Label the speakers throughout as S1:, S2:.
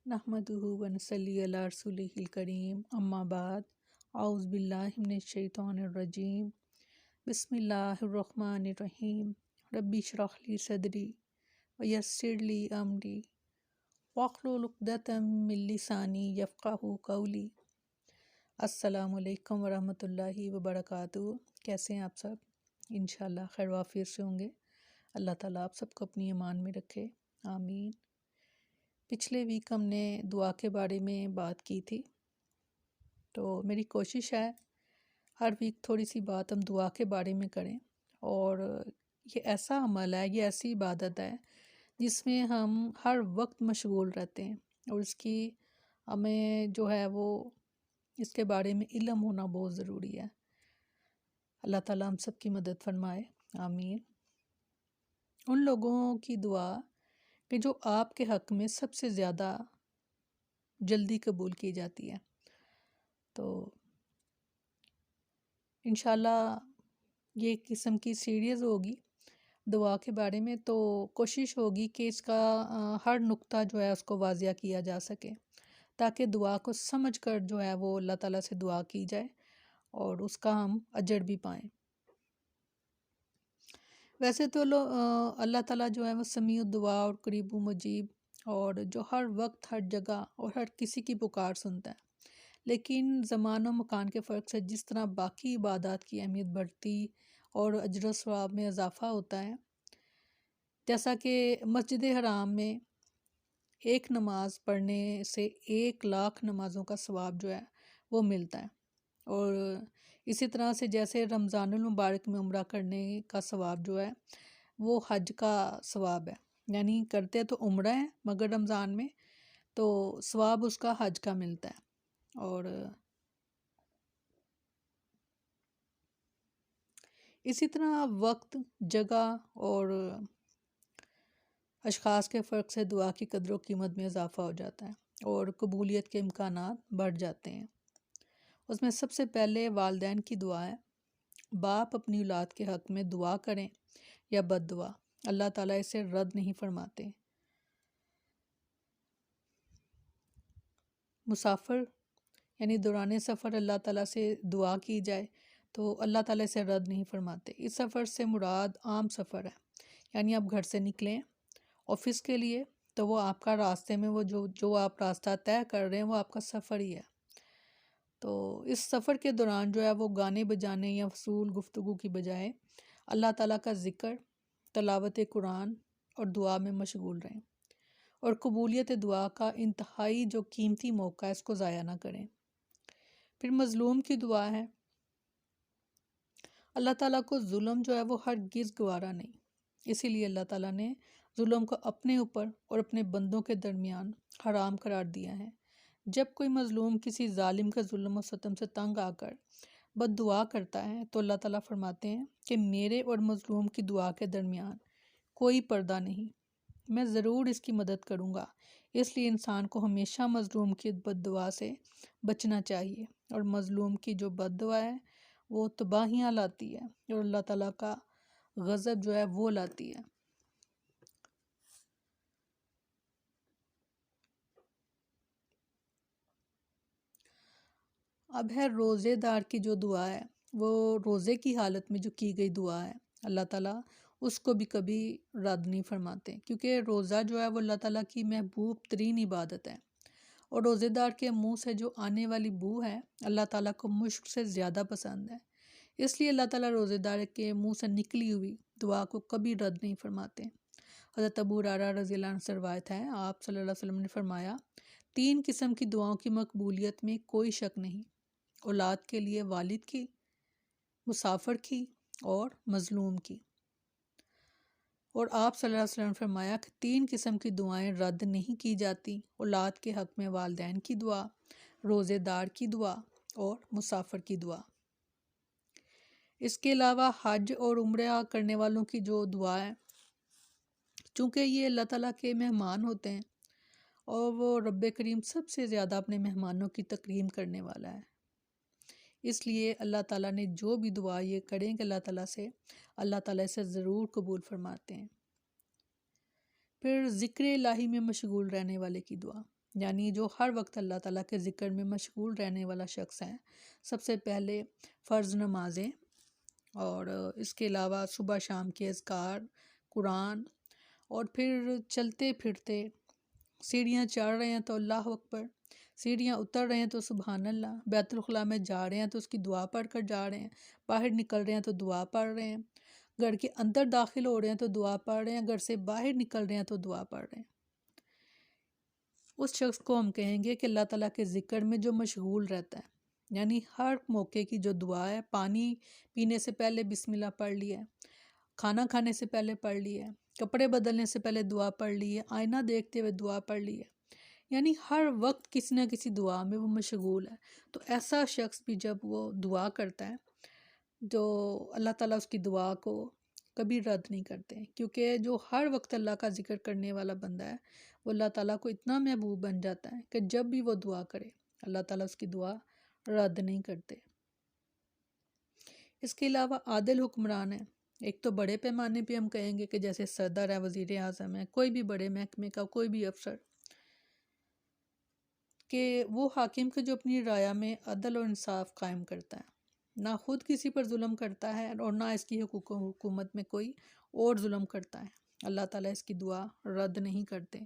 S1: नहमदुहु व नसल्ली अला रसूलिहिल करीम अम्मा बाद औज़ु बिल्लाहि मिनश शैतानिर रजीम बिस्मिल्लाहिर रहमानिर रहीम रब्बि इश्रह ली सदरी व यस्सिर ली अमरी वहलुल उक़दतम मिन लिसानी यफ़क़हू क़ौली। अस्सलामु अलैकुम व रहमतुल्लाहि व बरकातुहू। कैसे हैं आप सब? इंशाअल्लाह खैर वाफ़ियत से होंगे। अल्लाह ताला आप सबको अपनी ईमान में रखे, आमीन। पिछले वीक हमने दुआ के बारे में बात की थी, तो मेरी कोशिश है हर वीक थोड़ी सी बात हम दुआ के बारे में करें। और ये ऐसा अमल है, ये ऐसी इबादत है जिसमें हम हर वक्त मशगूल रहते हैं और इसकी हमें जो है वो इसके बारे में इल्म होना बहुत ज़रूरी है। अल्लाह ताला हम सब की मदद फरमाए, आमीन। उन लोगों की दुआ कि जो आपके हक़ में सबसे ज़्यादा जल्दी कबूल की जाती है। तो इंशाल्लाह ये किस्म की सीरीज़ होगी दुआ के बारे में, तो कोशिश होगी कि इसका हर नुक्ता जो है उसको वाज़िया किया जा सके ताकि दुआ को समझ कर जो है वो अल्लाह ताला से दुआ की जाए और उसका हम अजर भी पाएँ। वैसे तो अल्लाह ताला जो है वो समीउ दुआ और करीबु मुजीब और जो हर वक्त हर जगह और हर किसी की पुकार सुनता है, लेकिन ज़मान और मकान के फ़र्क से जिस तरह बाकी इबादत की अहमियत बढ़ती और अजर सवाब में इजाफ़ा होता है, जैसा कि मस्जिद हराम में एक नमाज़ पढ़ने से 1,00,000 नमाज़ों का सवाब जो है वो मिलता है। और इसी तरह से जैसे रमज़ानुल मुबारक में उम्रा करने का सवाब जो है वो हज का सवाब है, यानी करते तो उम्रा है मगर रमज़ान में तो सवाब उसका हज का मिलता है। और इसी तरह वक्त, जगह और अशख़ास के फ़र्क से दुआ की कदर व कीमत में इजाफ़ा हो जाता है और कबूलियत के इम्कानात बढ़ जाते हैं। उसमें सबसे पहले वालिदैन की दुआ है। बाप अपनी औलाद के हक़ में दुआ करें या बद्दुआ, अल्लाह ताला इसे रद्द नहीं फरमाते। मुसाफिर यानी दौरान सफ़र अल्लाह ताला से दुआ की जाए तो अल्लाह ताला इसे रद्द नहीं फरमाते। इस सफ़र से मुराद आम सफ़र है, यानी आप घर से निकलें ऑफ़िस के लिए तो वो आपका रास्ते में वो जो आप रास्ता तय कर रहे हैं वो आपका सफ़र ही है। तो इस सफ़र के दौरान जो है वो गाने बजाने या फसूल गुफ्तगू की बजाय अल्लाह ताला का ज़िक्र, तलावत कुरान और दुआ में मशगूल रहें और कबूलियत दुआ का इंतहाई जो कीमती मौका है इसको ज़ाया ना करें। फिर मज़लूम की दुआ है। अल्लाह ताला को जुल्म जो है वो हरगिज़ गवारा नहीं, इसीलिए अल्लाह ताला ने जुल्म को अपने ऊपर और अपने बंदों के दरमियान हराम करार दिया है। जब कोई मज़लूम किसी जालिम का जुल्म और सितम से तंग आकर बद्दुआ करता है तो अल्लाह ताला फरमाते हैं कि मेरे और मज़लूम की दुआ के दरमियान कोई पर्दा नहीं, मैं ज़रूर इसकी मदद करूँगा। इसलिए इंसान को हमेशा मज़लूम की बद्दुआ से बचना चाहिए और मज़लूम की जो बद्दुआ है वो तबाहियाँ लाती है और अल्लाह ताला का गज़ब जो है वो लाती है। अब है रोज़ेदार की जो दुआ है, वो रोज़े की हालत में जो की गई दुआ है अल्लाह ताला उसको भी कभी रद्द नहीं फरमाते, क्योंकि रोज़ा जो है वो अल्लाह ताला की महबूब तरीन इबादत है और रोज़ेदार के मुंह से जो आने वाली बू है अल्लाह ताला को मुश्क से ज़्यादा पसंद है। इसलिए अल्लाह ताला रोज़ेदार के मुंह से निकली हुई दुआ को कभी रद्द नहीं फरमाते। हज़रत अबू हुरैरा रज़ियल्लाहु अन्हु से रवायत है, आप सल्लल्लाहु अलैहि वसल्लम ने फरमाया, 3 किस्म की दुआओं की मकबूलियत में कोई शक नहीं, औलाद के लिए वालिद की, मुसाफिर की और मज़लूम की। और आप सल्लल्लाहु अलैहि वसल्लम ने फरमाया कि 3 किस्म की दुआएं रद्द नहीं की जाती, औलाद के हक़ में वालिदैन की दुआ, रोज़ेदार की दुआ और मुसाफिर की दुआ। इसके अलावा हज और उम्रा करने वालों की जो दुआ है, चूँकि ये अल्लाह ताला के मेहमान होते हैं और वो रब्बे करीम सबसे ज़्यादा अपने मेहमानों की तकरीम करने वाला है, इसलिए अल्लाह ताला ने जो भी दुआ ये करेंगे अल्लाह ताला से, अल्लाह ताला इसे ज़रूर कबूल फरमाते हैं। फिर ज़िक्र इलाही में मशगूल रहने वाले की दुआ, یعنی جو ہر وقت اللہ تعالیٰ کے ذکر میں مشغول رہنے والا شخص ہے، سب سے پہلے فرض نمازیں، اور اس کے علاوہ صبح شام کے اذکار، قرآن، اور پھر چلتے پھرتے سیڑھیاں چڑھ رہے ہیں تو اللہ اکبر، سیڑھیاں اتر رہے ہیں تو سبحان اللہ، بیت الخلاء میں جا رہے ہیں تو اس کی دعا پڑھ کر جا رہے ہیں، باہر نکل رہے ہیں تو دعا پڑھ رہے ہیں، گھر کے اندر داخل ہو رہے ہیں تو دعا پڑھ رہے ہیں، گھر سے باہر نکل رہے ہیں تو دعا پڑھ رہے ہیں۔ اس شخص کو ہم کہیں گے کہ اللہ تعالیٰ کے ذکر میں جو مشغول رہتا ہے، یعنی ہر موقع کی جو دعا ہے، پانی پینے سے پہلے بسم اللہ پڑھ لیا ہے، کھانا کھانے سے پہلے پڑھ لیا ہے، کپڑے بدلنے سے پہلے دعا پڑھ لی ہے، آئینہ دیکھتے ہوئے دعا پڑھ لی ہے، یعنی ہر وقت کسی نہ کسی دعا میں وہ مشغول ہے۔ تو ایسا شخص بھی جب وہ دعا کرتا ہے تو اللہ تعالیٰ اس کی دعا کو کبھی رد نہیں کرتے، کیونکہ جو ہر وقت اللہ کا ذکر کرنے والا بندہ ہے وہ اللہ تعالیٰ کو اتنا محبوب بن جاتا ہے کہ جب بھی وہ دعا کرے اللہ تعالیٰ اس کی دعا رد نہیں کرتے۔ اس کے علاوہ عادل حکمران ہے، ایک تو بڑے پیمانے پہ ہم کہیں گے کہ جیسے صدر ہے، وزیر اعظم ہے، کوئی بھی بڑے محکمے کا کوئی بھی افسر، کہ وہ حاکم کے جو اپنی رعایا میں عدل اور انصاف قائم کرتا ہے، نہ خود کسی پر ظلم کرتا ہے اور نہ اس کی حکومت میں کوئی اور ظلم کرتا ہے، اللہ تعالیٰ اس کی دعا رد نہیں کرتے۔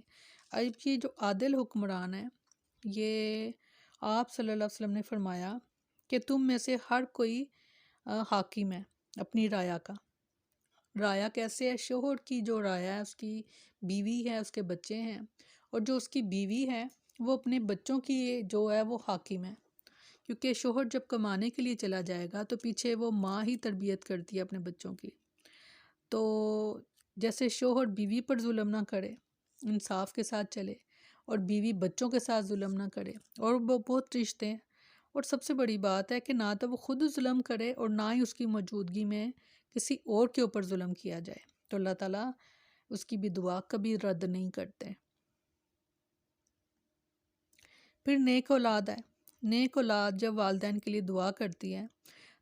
S1: اب یہ جو عادل حکمران ہے، یہ آپ صلی اللہ علیہ وسلم نے فرمایا کہ تم میں سے ہر کوئی حاکم ہے اپنی رعایا کا۔ رعایا کیسے ہے؟ شوہر کی جو رعایا ہے، اس کی بیوی ہے، اس کے بچے ہیں، اور جو اس کی بیوی ہے وہ اپنے بچوں کی جو ہے وہ حاکم ہے، کیونکہ شوہر جب کمانے کے لیے چلا جائے گا تو پیچھے وہ ماں ہی تربیت کرتی ہے اپنے بچوں کی۔ تو جیسے شوہر بیوی پر ظلم نہ کرے، انصاف کے ساتھ چلے، اور بیوی بچوں کے ساتھ ظلم نہ کرے، اور وہ بہت رشتے ہیں، اور سب سے بڑی بات ہے کہ نہ تو وہ خود ظلم کرے اور نہ ہی اس کی موجودگی میں کسی اور کے اوپر ظلم کیا جائے، تو اللہ تعالیٰ اس کی بھی دعا کبھی رد نہیں کرتے۔ پھر نیک اولاد ہے، نیک اولاد جب والدین کے لیے دعا کرتی ہے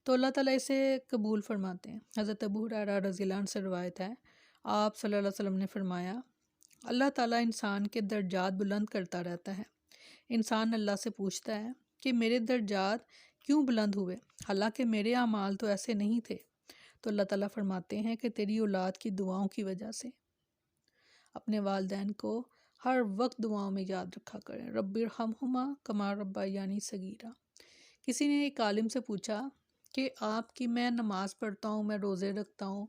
S1: تو اللہ تعالیٰ اسے قبول فرماتے ہیں۔ حضرت ابو ہریرہ رضی اللہ عنہ سے روایت ہے، آپ صلی اللہ علیہ وسلم نے فرمایا، اللہ تعالیٰ انسان کے درجات بلند کرتا رہتا ہے۔ انسان اللہ سے پوچھتا ہے کہ میرے درجات کیوں بلند ہوئے، حالانکہ میرے اعمال تو ایسے نہیں تھے، تو اللہ تعالیٰ فرماتے ہیں کہ تیری اولاد کی دعاؤں کی وجہ سے۔ اپنے والدین کو ہر وقت دعاؤں میں یاد رکھا کریں، رب ارحمہما کما ربیانی صغیرا۔ کسی نے ایک عالم سے پوچھا کہ آپ کی، میں نماز پڑھتا ہوں، میں روزے رکھتا ہوں،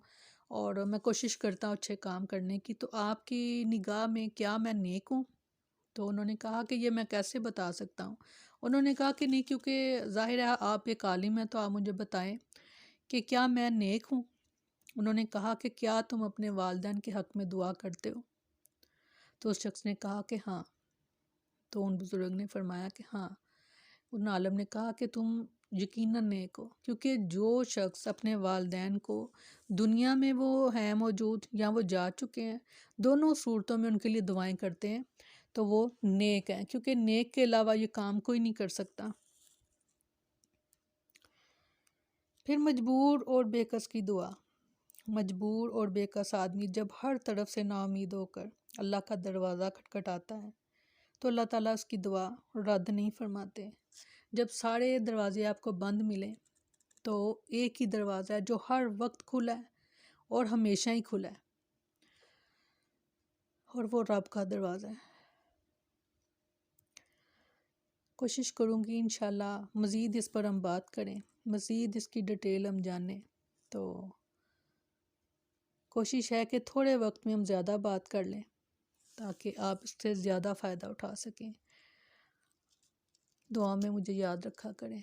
S1: اور میں کوشش کرتا ہوں اچھے کام کرنے کی، تو آپ کی نگاہ میں کیا میں نیک ہوں؟ تو انہوں نے کہا کہ یہ میں کیسے بتا سکتا ہوں؟ انہوں نے کہا کہ نہیں، کیونکہ ظاہر ہے آپ ایک عالم ہیں، تو آپ مجھے بتائیں کہ کیا میں نیک ہوں؟ انہوں نے کہا کہ کیا تم اپنے والدین کے حق میں دعا کرتے ہو؟ تو اس شخص نے کہا کہ ہاں۔ تو ان بزرگ نے فرمایا کہ ہاں۔ ان عالم نے کہا کہ تم یقیناً نیک ہو، کیونکہ جو شخص اپنے والدین کو دنیا میں وہ ہیں موجود یا وہ جا چکے ہیں، دونوں صورتوں میں ان کے لیے دعائیں کرتے ہیں، تو وہ نیک ہیں، کیونکہ نیک کے علاوہ یہ کام کوئی نہیں کر سکتا۔ پھر مجبور اور بے کس کی دعا۔ مجبور اور بے کس آدمی جب ہر طرف سے نا امید ہو کر اللہ کا دروازہ کھٹکھٹاتا ہے تو اللہ تعالیٰ اس کی دعا رد نہیں فرماتے۔ جب سارے دروازے آپ کو بند ملیں تو ایک ہی دروازہ ہے جو ہر وقت کھلا ہے اور ہمیشہ ہی کھلا ہے، اور وہ رب کا دروازہ ہے۔ کوشش کروں گی انشاءاللہ مزید اس پر ہم بات کریں، مزید اس کی ڈیٹیل ہم جانیں، تو کوشش ہے کہ تھوڑے وقت میں ہم زیادہ بات کر لیں تاکہ آپ اس سے زیادہ فائدہ اٹھا سکیں۔ دعا میں مجھے یاد رکھا کریں۔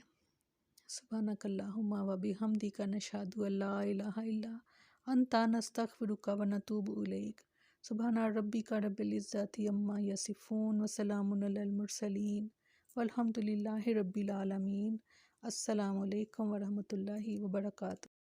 S1: سبحانک اللہم و بحمدک نشہد ان لا الہ الا انت نستغفرک و نتوب الیک۔ سبحان ربک رب العزت عما یصفون وسلام علی المرسلین والحمد للہ رب العالمین۔ السلام علیکم ورحمۃ اللہ وبرکاتہ۔